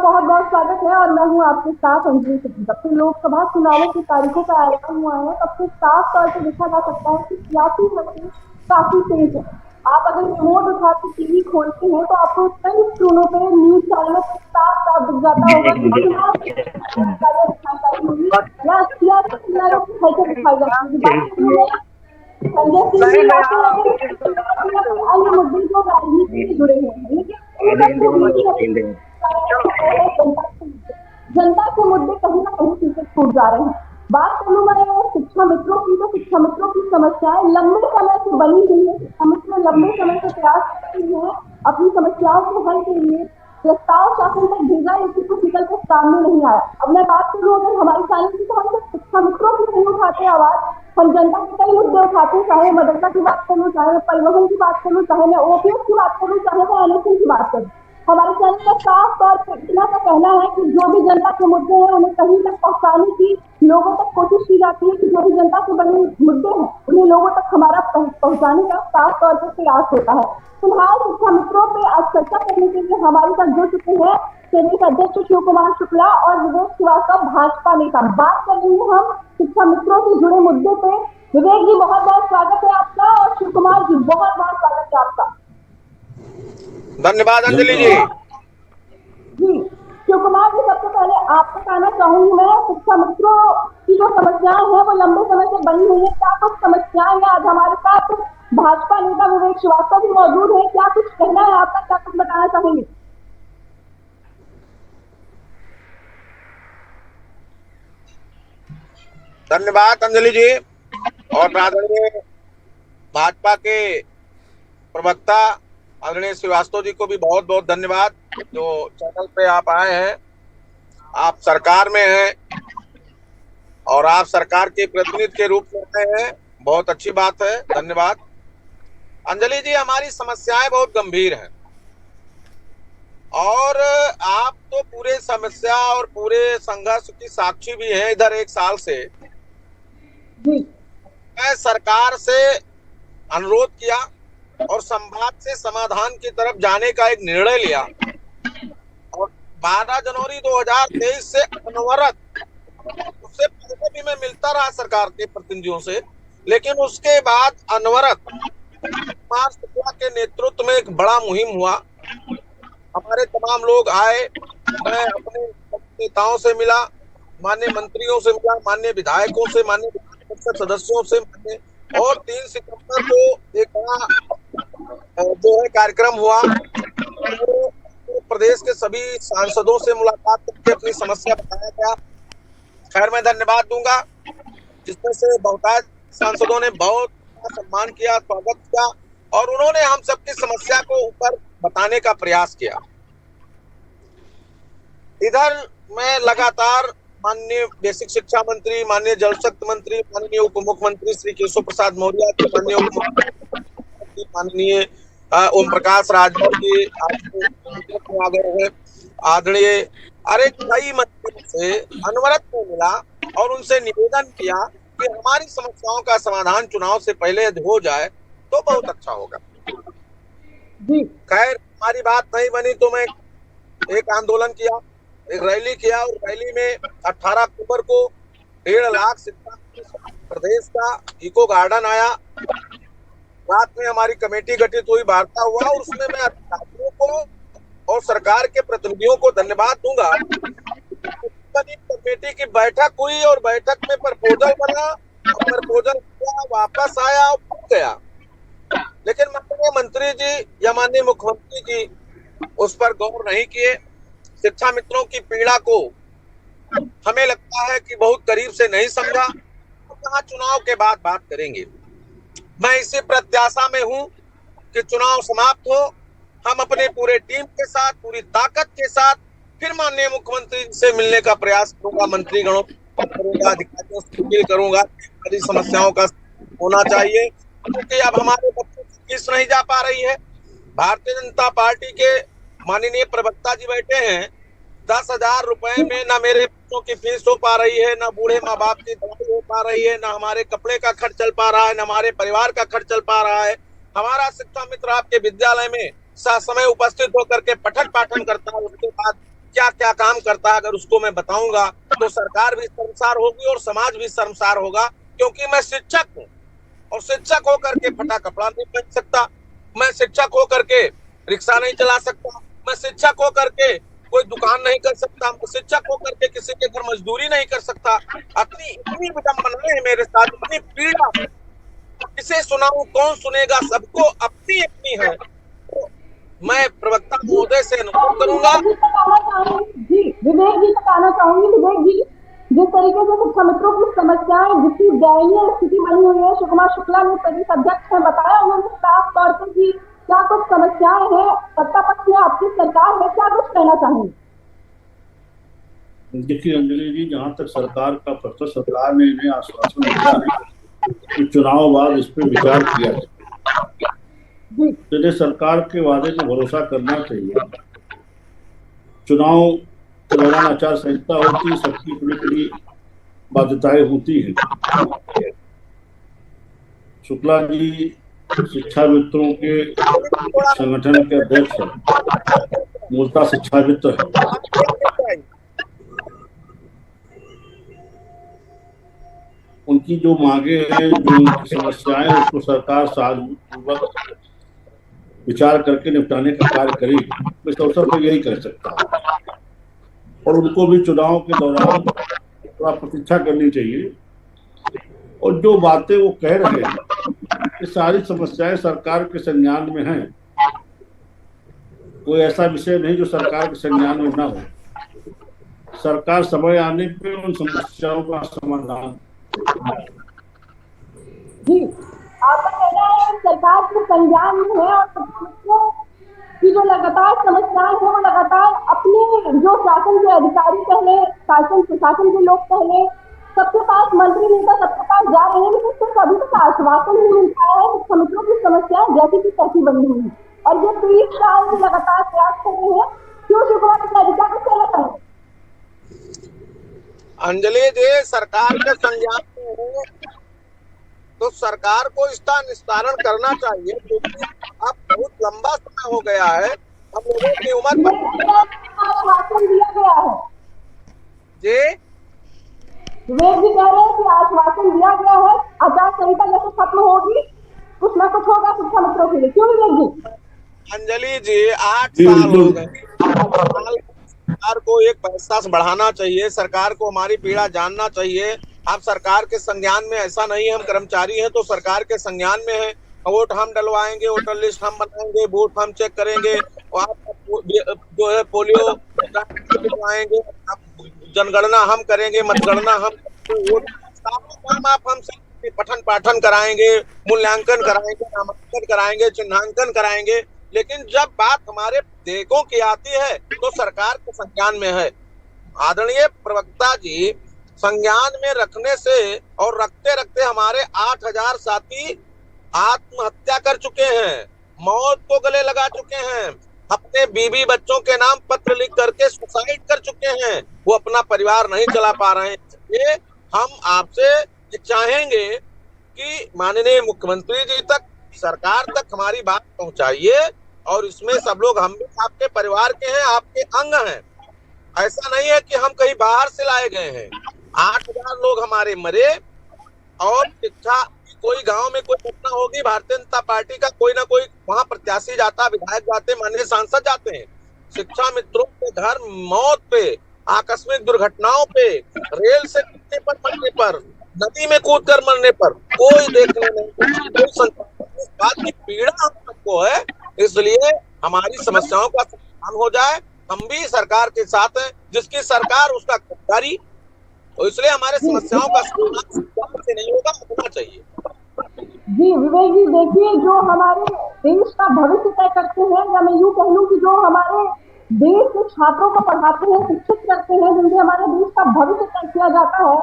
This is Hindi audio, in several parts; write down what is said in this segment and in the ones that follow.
बहुत बहुत स्वागत है और मैं हूँ आपके साथ अंजलि सिद्धि। जब से लोकसभा चुनावों की तारीखों का ऐलान हुआ है तब से साफ तौर पर देखा जा सकता है कि सियासी मशीन काफी तेज है। आप अगर रिमोट उठा के टीवी खोलते हैं तो आपको कई स्क्रीनों पे न्यूज चैनलों पे साफ साफ दिख जाता होगा कि चुनाव दिखाई जाती होगी या सियासी सिनारियों की हलचल दिखाई जाती होगी। बात करूँ संजय सिंह जी या फिर अगर अन्य मुद्दे जो राजनीति से जुड़े हुए हैं, लेकिन इन सबके बीच जनता के मुद्दे कहीं ना कहीं पीछे छूट जा रहे हैं। बात करूँ मैं शिक्षा मित्रों की, तो शिक्षा मित्रों की समस्याएं लंबे समय से बनी हुई है। शिक्षा मित्र लंबे समय से प्रयास कर रही है अपनी समस्याओं के हल के लिए। प्रस्ताव शासन तक भेजा लेकिन कुछ निकल कर सामने नहीं आया। अब मैं बात करूँ अगर हमारी चैनल की, तो हम सिर्फ शिक्षा मित्रों की नहीं उठाते आवाज, हम जनता के कई मुद्दे उठाते हैं। चाहे मदरसा की बात करूँ, चाहे मैं परिवहन की बात करूँ, चाहे मैं ओपीएस की बात करूँ, चाहे मैं एनएसएल की बात करूँ। हमारे चैनल का साफ तौर पर इतना का कहना है कि जो भी जनता के मुद्दे हैं उन्हें कहीं तक पहुंचाने की लोगों तक कोशिश की जाती है कि जो भी जनता के बड़े मुद्दे हैं उन्हें लोगों तक हमारा पहुंचाने का साफ तौर पर प्रयास होता है। फिलहाल शिक्षा मित्रों पे आज चर्चा करने के लिए हमारे साथ जुड़ चुके हैं प्रदेश अध्यक्ष शिव कुमार शुक्ला और विवेक श्रीवास्तव भाजपा नेता। बात कर रहे हैं हम शिक्षा मित्रों से जुड़े मुद्दे पे। विवेक जी बहुत बहुत स्वागत है आपका और शिव कुमार जी बहुत बहुत स्वागत है आपका। धन्यवाद अंजलि जी। जी शिव कुमार जी, सबसे पहले आपको कहना चाहूंगी मैं, शिक्षा मित्रों की जो समस्याएं हैं वो लंबे समय से बनी हुई है। क्या कुछ समस्याएं हैं? आज हमारे साथ भाजपा नेता विवेक श्रीवास्तव भी मौजूद है। क्या कुछ कहना है आपका, क्या कुछ बताना चाहेंगे? धन्यवाद अंजलि जी और आदरणीय भाजपा के प्रवक्ता आदरणीय श्रीवास्तव जी को भी बहुत बहुत धन्यवाद जो चैनल पे आप आए हैं। आप सरकार में हैं और आप सरकार के प्रतिनिधि के रूप में आए हैं, बहुत अच्छी बात है, धन्यवाद। अंजलि जी, हमारी समस्याएं बहुत गंभीर हैं और आप तो पूरे समस्या और पूरे संघर्ष की साक्षी भी हैं इधर 1 साल से। मैं सरकार से अनुरोध किया और संवाद से समाधान की तरफ जाने का एक निर्णय लिया और 12 जनवरी 2023 से अनवरत, उससे पहले भी मैं मिलता रहा सरकार के प्रतिनिधियों से, लेकिन उसके बाद अनवरत कुमार शुक्ला के नेतृत्व में एक बड़ा मुहिम हुआ। हमारे तमाम लोग आए, मैं अपने नेताओं से मिला, माननीय मंत्रियों से मिला, माननीय विधायकों से, माननीय विधान परिषद सदस्यों से मिले और 3 सितंबर को एक बड़ा जो है कार्यक्रम हुआ। तो प्रदेश के सभी सांसदों से मुलाकात करके अपनी समस्या बताया गया। खैर, मैं धन्यवाद दूंगा जिसमें से बहुतायत सांसदों ने बहुत सम्मान किया, स्वागत किया और उन्होंने हम सबकी समस्या को ऊपर बताने का प्रयास किया। इधर मैं लगातार माननीय बेसिक शिक्षा मंत्री, माननीय जल शक्ति मंत्री, माननीय उप मुख्यमंत्री श्री केशव प्रसाद मौर्य जी, माननीय उप मुख्यमंत्री माननीय ओम प्रकाश राजभर जी आ गए हैं, आदरणीय अरे कई मंत्रियों से अनवरत में मिला और उनसे निवेदन किया कि हमारी समस्याओं का समाधान चुनाव से पहले हो जाए तो बहुत अच्छा होगा। खैर, हमारी बात नहीं बनी तो मैं एक आंदोलन किया, एक रैली किया और रैली में 18 अक्टूबर को 1.5 लाख शिक्षा प्रदेश का इको गार्डन आया। रात में हमारी कमेटी गठित हुई, वार्ता हुआ और उसमें मैं अधिकारियों को और सरकार के प्रतिनिधियों को धन्यवाद दूंगा। कमेटी की बैठक हुई और बैठक में प्रपोजल बना, प्रपोजल वापस आया और गया, लेकिन माननीय मंत्री जी या माननीय मुख्यमंत्री जी उस पर गौर नहीं किए। शिक्षा मित्रों की पीड़ा को हमें लगता है कि बहुत करीब से नहीं समझा। कहाँ चुनाव के बाद बात करेंगे। मैं इसी प्रत्याशा में हूं कि चुनाव समाप्त हो, हम अपने पूरे टीम के साथ, पूरी ताकत के साथ फिर माननीय मुख्यमंत्री से मिलने का प्रयास करूंगा, मंत्रीगणों करूंगा, अधिकारियों से अपील करूंगा। सारी समस्याओं का होना चाहिए क्योंकि अब हमारे बच्चों की फीस नहीं जा पा रही है। भारतीय जनता पार्टी के माननीय प्रवक्ता जी बैठे हैं, 10,000 रुपए में ना मेरे बच्चों की फीस हो पा रही है, ना बूढ़े माँ बाप की दवाई हो पा रही है, ना हमारे कपड़े का खर्च चल पा रहा है, ना हमारे परिवार का खर्च चल पा रहा है। हमारा शिक्षा मित्र आपके विद्यालय में समय उपस्थित होकर के पठन पाठन करता है, उसके बाद क्या क्या काम करता है, अगर उसको मैं बताऊंगा तो सरकार भी शर्मसार होगी और समाज भी शर्मसार होगा, क्योंकि मैं शिक्षक हूँ और शिक्षक होकर के फटा कपड़ा नहीं पहन सकता, मैं शिक्षक होकर के रिक्शा नहीं चला सकता, मैं शिक्षक होकर के कोई दुकान नहीं कर सकता, मैं शिक्षक होकर के किसी के घर मजदूरी नहीं कर सकता। अपनी इतनी विडंबनाएं हैं मेरे साथ, इतनी पीड़ा है, किसे सुनाऊं, कौन सुनेगा, सबको अपनी अपनी है। तो मैं प्रवक्ता महोदय से अनुरोध करूंगा। जी विवेक जी तक आना चाहूंगी। विवेक जी, जिस तरीके से शिक्षा मित्रों की समस्याएं, जिसकी दयनीय स्थिति बनी हुई है, सुकुमार शुक्ला ने प्रदेश अध्यक्ष ने बताया उन्होंने साफ तौर पर कि क्या कुछ समस्याएं हैं, सत्ता पक्ष में आपकी सरकार है, क्या कुछ कहना चाहेंगे? देखिए अंजलि जी, जहाँ तक सरकार का प्रश्न, सरकार ने इन्हें आश्वासन दिया है कि चुनाव बाद इस पर विचार किया जाए। तो सरकार के वादे को भरोसा करना चाहिए। चुनाव के दौरान आचार संहिता होती है, सबकी अपनी अपनी बाध्यताएं होती हैं। शुक्ला जी शिक्षा मित्रों के संगठन के अध्यक्ष हैं, मूलतः शिक्षाविद है। उनकी जो मांगे हैं, जो उनकी समस्याएं, उसको सरकार साधपूर्वक विचार करके निपटाने का कार्य करेगी। इस अवसर पर यही कर सकता है और उनको भी चुनाव के दौरान थोड़ा प्रतीक्षा करनी चाहिए। और जो बातें वो कह रहे हैं, ये सारी समस्याएं सरकार के संज्ञान में हैं। कोई ऐसा विषय नहीं जो सरकार के संज्ञान में ना हो। सरकार समय आने पे उन समस्याओं का समाधान। जी, आपका कहना है सरकार के संज्ञान में है और की जो लगातार समस्याएं हैं वो लगातार अपने जो शासन के अधिकारी कह लें, शासन प्रशासन के लोग कह लें, सबके पास, मंत्री नेता सबके पास जा रहे हैं, लेकिन सिर्फ अभी तक आश्वासन नहीं मिल पाया है। शिक्षा मित्रों की समस्याएं जैसी की तैसी बनी हुई है और ये 30 साल से लगातार प्रयास कर रहे हैं। क्यों शुक्ला के अधिकारी को कहना चाहेंगे? अंजलि जी, सरकार के संज्ञान में है तो सरकार को इसका निस्तारण करना चाहिए, क्योंकि अब बहुत लंबा समय हो गया है, हम लोगों की उम्र आश्वासन दिया गया है। जी विवेक जी कह रहे हैं कि आश्वासन दिया गया है, आचार संहिता जैसे खत्म होगी कुछ ना कुछ होगा शिक्षा मित्रों के लिए। क्यों विवेक जी? अंजलि जी, 8 साल हो गए, सरकार को एक पैसा से बढ़ाना चाहिए, सरकार को हमारी पीड़ा जानना चाहिए। आप सरकार के संज्ञान में ऐसा नहीं है, हम कर्मचारी हैं तो सरकार के संज्ञान में है, वोट हम डलवाएंगे, वोटर लिस्ट हम बनाएंगे, बूथ हम चेक करेंगे, जो है पोलियो डलवाएंगे, जनगणना हम करेंगे, मतगणना हम, वोट काम आप हमसे पठन पाठन कराएंगे, मूल्यांकन कराएंगे, नामांकन कराएंगे, चिन्हांकन कराएंगे। लेकिन जब बात हमारे विधेयकों की आती है तो सरकार के संज्ञान में है। आदरणीय प्रवक्ता जी, संज्ञान में रखने से और रखते रखते हमारे 8000 साथी आत्महत्या कर चुके हैं, मौत को गले लगा चुके हैं, अपने बीवी बच्चों के नाम पत्र लिख करके सुसाइड कर चुके हैं, वो अपना परिवार नहीं चला पा रहे हैं। इसलिए हम आपसे चाहेंगे कि माननीय मुख्यमंत्री जी तक, सरकार तक हमारी बात पहुंचाइए और इसमें सब लोग, हम भी आपके परिवार के हैं, आपके अंग हैं। ऐसा नहीं है कि हम कहीं बाहर से लाए गए हैं। 8000 लोग हमारे मरे और शिक्षा, कोई गांव में कोई घटना होगी, भारतीय जनता पार्टी का कोई ना कोई वहां प्रत्याशी जाता, विधायक जाते, माननीय सांसद जाते हैं। शिक्षा मित्रों के घर मौत पे, आकस्मिक दुर्घटनाओं पे, रेल से गिरने पर, मरने पर, नदी में कूद कर मरने पर कोई देखने नहीं, कोई बात की पीड़ा हम सबको है। इसलिए हमारी समस्याओं का समाधान हो जाए, हम भी सरकार के साथ हैं, जिसकी सरकार उसका कर्मचारी, तो इसलिए हमारे समस्याओं का समाधान से नहीं होगा, होना चाहिए। जी विवेक जी, देखिए जो हमारे देश का भविष्य तय करते हैं, या मैं यूं कह लूं कि जो हमारे देश के छात्रों को पढ़ाते हैं, शिक्षित करते हैं, जिनसे हमारे देश का भविष्य तय किया जाता है,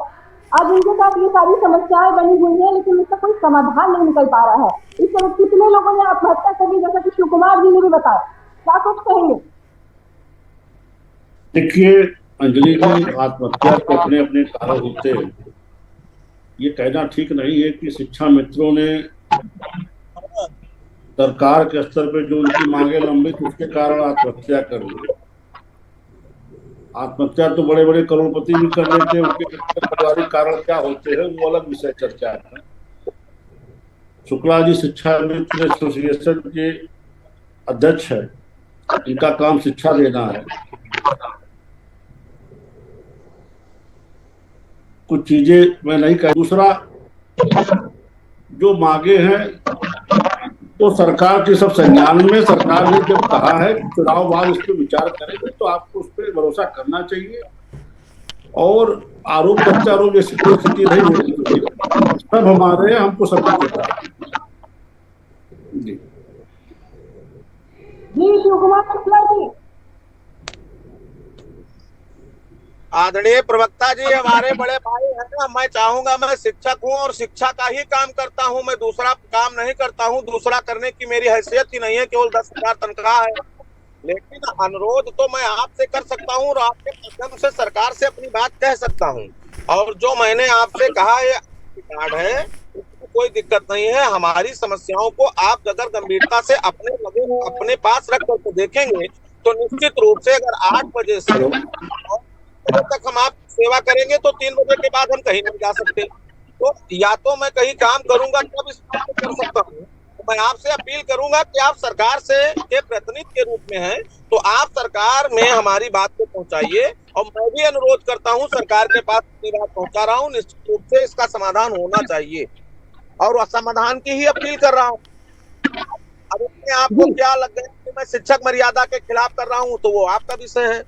आज उनके साथ ये सारी समस्याएं बनी हुई है, लेकिन इसका कोई समाधान नहीं निकल पा रहा है। इस समय कितने लोगों ने आत्महत्या कर ली, जैसा कि शिवकुमार जी ने भी बताया, क्या कुछ कहेंगे? देखिए अंजलि जी, आत्महत्या के अपने अपने कारण होते हैं। ये कहना ठीक नहीं है कि शिक्षा मित्रों ने सरकार के स्तर पे जो उनकी मांगे लंबित, उसके कारण आत्महत्या कर ली। आत्महत्या तो बड़े बड़े करोड़पति भी कर लेते हैं, उनके पारिवारिक कारण क्या होते हैं वो अलग विषय चर्चा है। शुक्ला जी शिक्षा मित्र एसोसिएशन के अध्यक्ष है, इनका काम शिक्षा देना है। कुछ चीजें मैं नहीं कह। दूसरा, जो मांगे हैं तो सरकार के सब संज्ञान में, सरकार ने जब कहा है कि चुनाव बाद उस पर विचार करेंगे तो आपको उस पर भरोसा करना चाहिए। और आरोप प्रत्यारोप जैसी कोई स्थिति नहीं होनी चाहिए। सब हमारे, हमको सब पता है। जी शिव कुमार शुक्ला जी। आदरणीय प्रवक्ता जी, हमारे बड़े भाई हैं। मैं चाहूंगा, मैं शिक्षक हूं और शिक्षा का ही काम करता हूं, मैं दूसरा काम नहीं करता हूं। दूसरा करने की मेरी हैसियत ही नहीं है, केवल 10,000 तनख्वाह है। लेकिन अनुरोध तो मैं आपसे कर सकता हूं और आपके माध्यम से सरकार से अपनी बात कह सकता हूं। और जो मैंने आपसे कहा है कार्ड है, उसमें कोई दिक्कत नहीं है। हमारी समस्याओं को आप अगर गंभीरता से अपने पास रख करके देखेंगे तो निश्चित रूप से अगर 8 बजे से तक हम आप सेवा करेंगे तो 3 बजे के बाद हम कहीं नहीं जा सकते। तो या तो मैं कहीं काम करूंगा तब इस बात को कर सकता हूँ। तो मैं आपसे अपील करूंगा कि आप सरकार से के प्रतिनिधि के रूप में हैं, तो आप सरकार में हमारी बात को पहुंचाइए। और मैं भी अनुरोध करता हूं, सरकार के पास अपनी बात पहुंचा रहा हूं, निश्चित रूप से इसका समाधान होना चाहिए और समाधान की ही अपील कर रहा हूँ। अब इसमें आपको क्या लग गया कि मैं शिक्षक मर्यादा के खिलाफ कर रहा हूँ, तो वो आपका विषय है।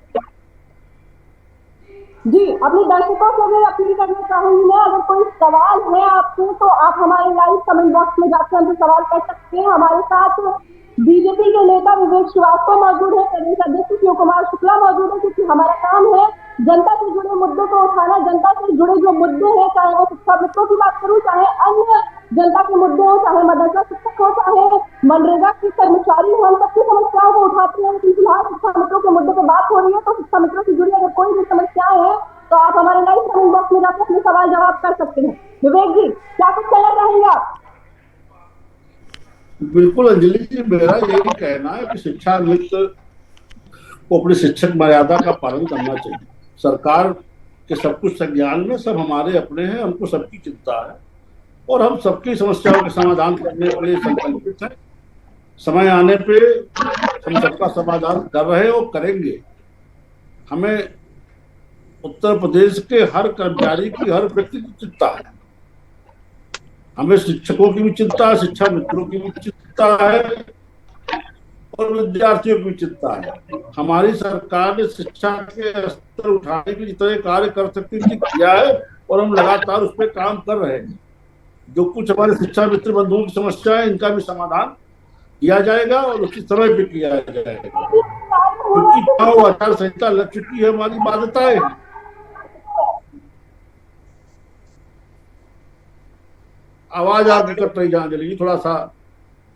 जी, अपने दर्शकों से भी अपील करना चाहूंगी मैं, अगर कोई सवाल है आपको तो आप हमारे लाइव कमेंट बॉक्स में जाकर हमसे सवाल कर सकते हैं। हमारे साथ बीजेपी के नेता विवेक श्रीवास्तव मौजूद है, प्रदेश अध्यक्ष शिव कुमार शुक्ला मौजूद है, क्योंकि हमारा काम है जनता से जुड़े मुद्दों को उठाना। जनता से जुड़े जो मुद्दे हैं, चाहे वो शिक्षा मित्रों की बात करूं, चाहे अन्य जनता के मुद्दे हो, चाहे मदरसा शिक्षक हो, चाहे मनरेगा के कर्मचारी हो, हम सबकी समस्याओं को उठाते हैं। फिलहाल शिक्षा मित्रों के मुद्दे पर बात हो रही है, तो शिक्षा मित्रों से जुड़ी अगर कोई भी समस्याएं हैं तो आप हमारे लाइव कमेंट बॉक्स में जाकर अपने सवाल जवाब कर सकते हैं। विवेक जी, क्या कुछ कहना चाहेंगे आप? बिल्कुल अंजलि जी, मेरा यही कहना है कि शिक्षा मित्र को अपनी शिक्षक मर्यादा का पालन करना चाहिए। सरकार के सब कुछ संज्ञान में, सब हमारे अपने हैं, हमको सबकी चिंता है और हम सबकी समस्याओं के समाधान करने के लिए संकल्पित हैं। समय आने पे हम सबका समाधान कर रहे हैं और करेंगे। हमें उत्तर प्रदेश के हर कर्मचारी की, हर व्यक्ति की चिंता है। हमें शिक्षकों की भी चिंता है, शिक्षा मित्रों की भी चिंता है और विद्यार्थियों की भी चिंता है। हमारी सरकार ने शिक्षा के स्तर उठाने के जितने कार्य कर सकती थी किया है और हम लगातार उस पर काम कर रहे हैं। जो कुछ हमारे शिक्षा मित्र बंधुओं की समस्या है, इनका भी समाधान किया जाएगा और उसी समय पे किया जाएगा, क्योंकि चुनाव आचार संहिता लग चुकी है, हमारी बाध्यताएं। आवाज आगे कट रही जान चलेगी, थोड़ा सा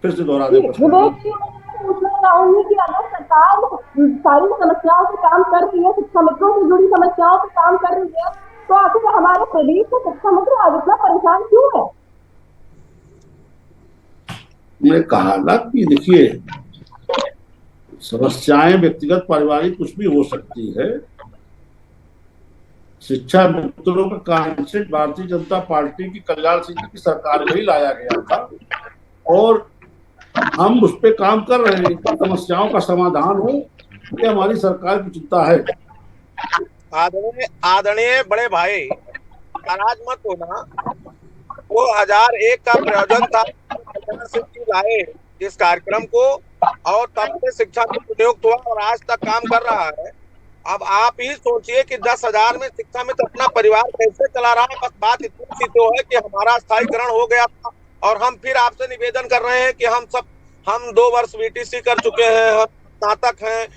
फिर से दोहरा दे। पूछना चाहूंगी कि अगर सरकार सारी समस्याओं पे काम कर रही है, शिक्षा मित्रों से जुड़ी समस्याओं पे काम कर रही है, तो आखिर हमारे प्रदेश के शिक्षा मित्र आज इतना परेशान क्यों है? मैं कहा ना कि देखिए, समस्याएं व्यक्तिगत पारिवारिक कुछ भी हो सकती है। शिक्षा मित्रों का कॉन्सेप्ट भारतीय जनता पार्टी की कल्याण सिंह की सरकार में ही लाया गया था और हम उस पर काम कर रहे हैं। समस्याओं का समाधान हो, ये हमारी सरकार की चिंता है। आदरणीय बड़े भाई, नाराज मत होना। 2001 का प्रयोजन था लाए इस कार्यक्रम को और तब से शिक्षा नियुक्त हुआ और आज तक काम कर रहा है। अब आप ही सोचिए कि 10,000 में शिक्षा मित्र अपना परिवार कैसे चला रहा है। बस बात इतनी सी तो है कि हमारा स्थायीकरण हो गया था और हम फिर आपसे निवेदन कर रहे हैं कि हम 2 वर्ष बीटीसी कर चुके हैं, हम स्नातक हैं,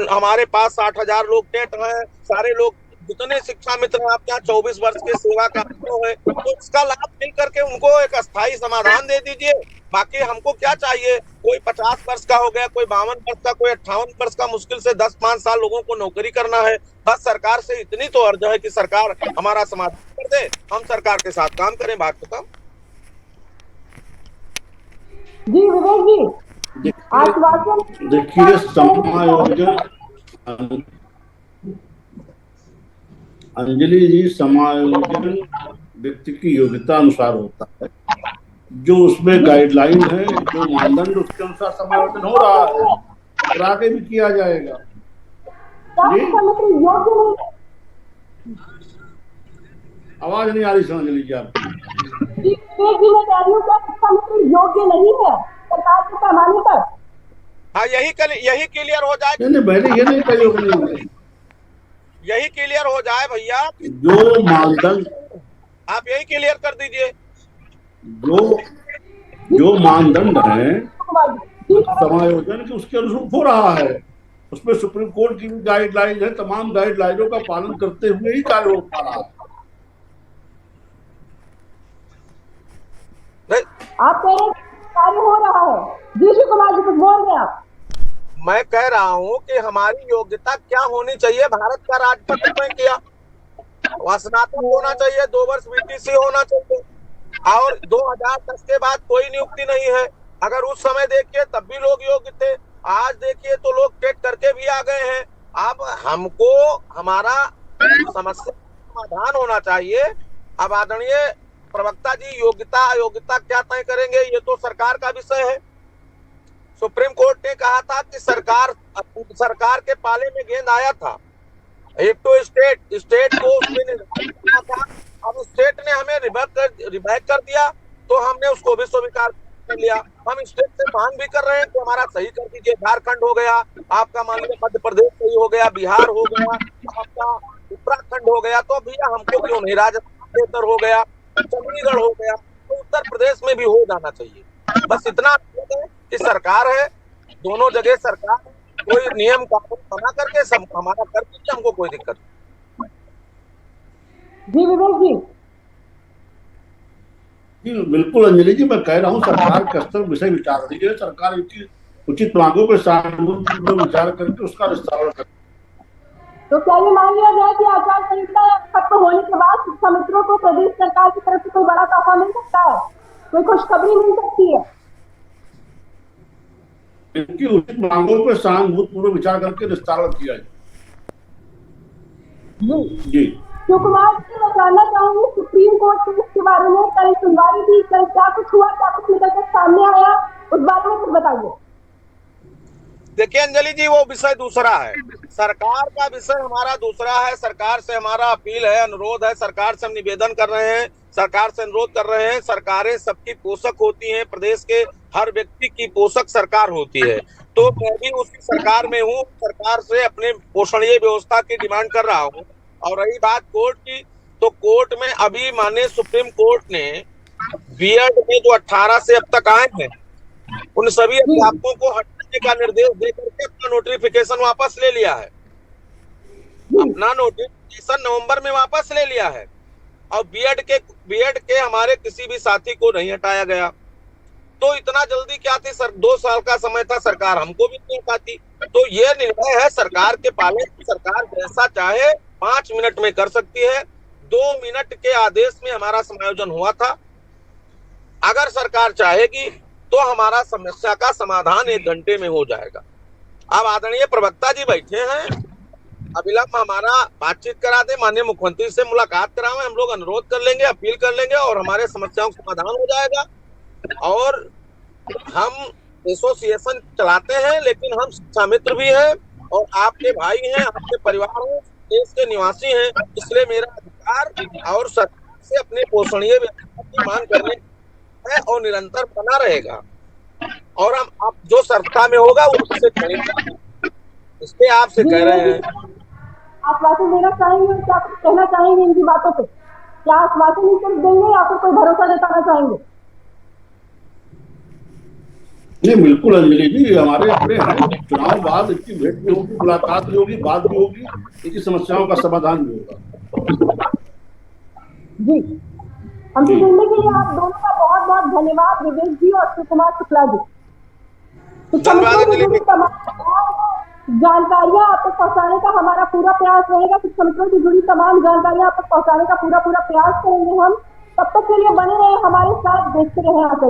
हमारे पास 60,000 लोग टेट हैं, सारे लोग जितने शिक्षा मित्र हैं आपके यहाँ 24 वर्ष के सेवा का अनुभव है, तो इसका लाभ मिल करके उनको एक अस्थायी समाधान दे दीजिए। बाकी हमको क्या चाहिए? कोई 50 वर्ष का हो गया, कोई 52 वर्ष का, कोई 58 वर्ष का, मुश्किल से 10-5 साल लोगों को नौकरी करना है। बस सरकार से इतनी तो अर्ज है कि सरकार हमारा समाधान कर दे, हम सरकार के साथ काम करें। बात खत्म। जी विवेक जी, देखिए समायोजन अंजलि जी, समायोजन व्यक्ति की योग्यता अनुसार होता है। जो उसमें गाइडलाइन है, जो मानदंड, उसके अनुसार समायोजन हो रहा है और आगे भी किया जाएगा। जी, योग्य नहीं है। आवाज नहीं आ रही अंजलि जी आपकी। मैं कह रही हूँ क्या शिक्षा मित्र योग्य नहीं है सरकार के पैमाने पर? हाँ, यही क्लियर हो जाए। नहीं, मैंने ये नहीं कहा योग्य नहीं है, यही क्लियर हो जाए भैया। जो मानदंड, आप यही क्लियर कर दीजिए। जो मानदंड है समायोजन के, उसके अनुरूप हो रहा है। उसमें सुप्रीम कोर्ट की भी गाइडलाइन है, तमाम गाइडलाइनों का पालन करते हुए ही कार्य हो पा रहा है। आप कह रहे कार्य हो रहा है। जी शिव कुमार जी कुछ बोल रहे हैं आप? मैं कह रहा हूँ कि हमारी योग्यता क्या होनी चाहिए। भारत का राजपत्र तय किया, वह स्नातक होना चाहिए, 2 वर्ष बीटीसी होना चाहिए, और 2010 के बाद कोई नियुक्ति नहीं है। अगर उस समय देखिए तब भी लोग योग्य थे, आज देखिए तो लोग टेट करके भी आ गए हैं। अब हमको हमारा समस्या समाधान होना चाहिए। अब आदरणीय प्रवक्ता जी योग्यता अयोग्यता क्या तय करेंगे, ये तो सरकार का विषय है। सुप्रीम कोर्ट ने कहा था कि सरकार के पाले में गेंद आया था, एक तो स्टेट को उसमें निर्धारित करना था। अब स्टेट ने हमें रिबैक कर दिया तो हमने उसको भी स्वीकार कर लिया। हम स्टेट से मांग भी कर रहे हैं कि हमारा सही कर दीजिए। झारखंड हो गया आपका, मान लीजिए मध्य प्रदेश सही हो गया, बिहार हो गया आपका, उत्तराखंड हो गया, तो भैया हमको क्यों नहीं, राजस्थान बेहतर हो गया, चंडीगढ़ हो गया, तो उत्तर प्रदेश में भी हो जाना चाहिए। बस इतना है कि सरकार है, दोनों जगह सरकार, कोई नियम कानून बना करके सब हमारा कर दीजिए, हमको कोई दिक्कत नहीं। जी विवेक जी। जी बिल्कुल अंजलि जी, मैं कह रहा हूँ सरकार के स्तर विषय विचार रही है। सरकार इनकी उचित मांगों पर सहानुभूति विचार करके उसका निस्तारण करे। तो क्या ये मान लिया जाए कि आचार संहिता खत्म होने के बाद शिक्षा मित्रों को प्रदेश सरकार की तरफ से कोई बड़ा तोहफा मिल सकता है, कोई खुशखबरी मिल सकती है? इनकी उचित मांगों पर सहानुभूतिपूर्वक विचार करके निस्तारण किया जाए। जी शिव कुमार जी, मैं जानना चाहूंगी सुप्रीम कोर्ट के इसके बारे में कल सुनवाई थी, कल क्या कुछ हुआ, क्या कुछ निकल कर सामने आया, उस बारे में कुछ बताइए। देखिए अंजलि जी, वो विषय दूसरा है, सरकार का विषय हमारा दूसरा है। सरकार से हमारा अपील है, अनुरोध है, सरकार से हम निवेदन कर रहे हैं, सरकार से अनुरोध कर रहे हैं। सरकारें सबकी पोषक होती हैं, प्रदेश के हर व्यक्ति की पोषक सरकार होती है। तो मैं भी उसी सरकार में हूँ, सरकार से अपने पोषणीय व्यवस्था की डिमांड कर रहा हूँ। और रही बात कोर्ट की, तो कोर्ट में अभी माननीय सुप्रीम कोर्ट ने बीएड में जो 18 से अब तक आए हैं उन सभी अध्यापकों को हटाने का निर्देश देकर के अपना नोटिफिकेशन वापस ले लिया है। अपना नोटिफिकेशन नवंबर में वापस ले लिया है, और बीएड के हमारे किसी भी साथी को नहीं हटाया गया। तो इतना जल्दी क्या थी सर, 2 साल का समय था, सरकार हमको भी नहीं हटाती। तो ये निर्णय है सरकार के पाले, सरकार जैसा चाहे 5 मिनट में कर सकती है। 2 मिनट के आदेश में हमारा समायोजन हुआ था। अगर सरकार चाहेगी तो हमारा समस्या का समाधान 1 घंटे में हो जाएगा। अब आदरणीय प्रवक्ता जी बैठे हैं, अविलंब हमारा बातचीत करा दे, माननीय मुख्यमंत्री से मुलाकात कराएं, हम लोग अनुरोध कर लेंगे, अपील कर लेंगे और हमारे समस्याओं का समाधान हो जाएगा। और हम एसोसिएशन चलाते हैं, लेकिन हम शिक्षा मित्र भी हैं और आपके भाई हैं, आपके परिवार हैं, देश के निवासी हैं, इसलिए मेरा अधिकार और सरकार से अपने पोषणीय व्यवस्था की मांग करने है और निरंतर बना रहेगा। और हम आप जो सरकार में होगा वो उससे करेंगे, इसलिए आपसे कह रहे हैं। आश्वासन देना चाहेंगे, क्या कुछ कहना चाहेंगे इनकी बातों पे? क्या आश्वासन ही सिर्फ देंगे या फिर कोई भरोसा जताना चाहेंगे? नहीं बिल्कुल अंजलि जी, हमारे अपने चुनाव बाद इनकी भेंट भी होगी, मुलाकात भी होगी, बात भी होगी, इनकी समस्याओं का समाधान भी होगा। जी, हमसे जुड़ने के लिए आप दोनों का बहुत बहुत धन्यवाद, विवेक जी और शिव कुमार शुक्ला जी। जानकारियां आप तक पहुंचाने का हमारा पूरा प्रयास रहेगा। शिक्षा मित्रों से जुड़ी तमाम जानकारियां आप तक पहुंचाने का पूरा प्रयास करेंगे हम। तब तक के लिए बने रहे हमारे साथ, देखते रहे आकर।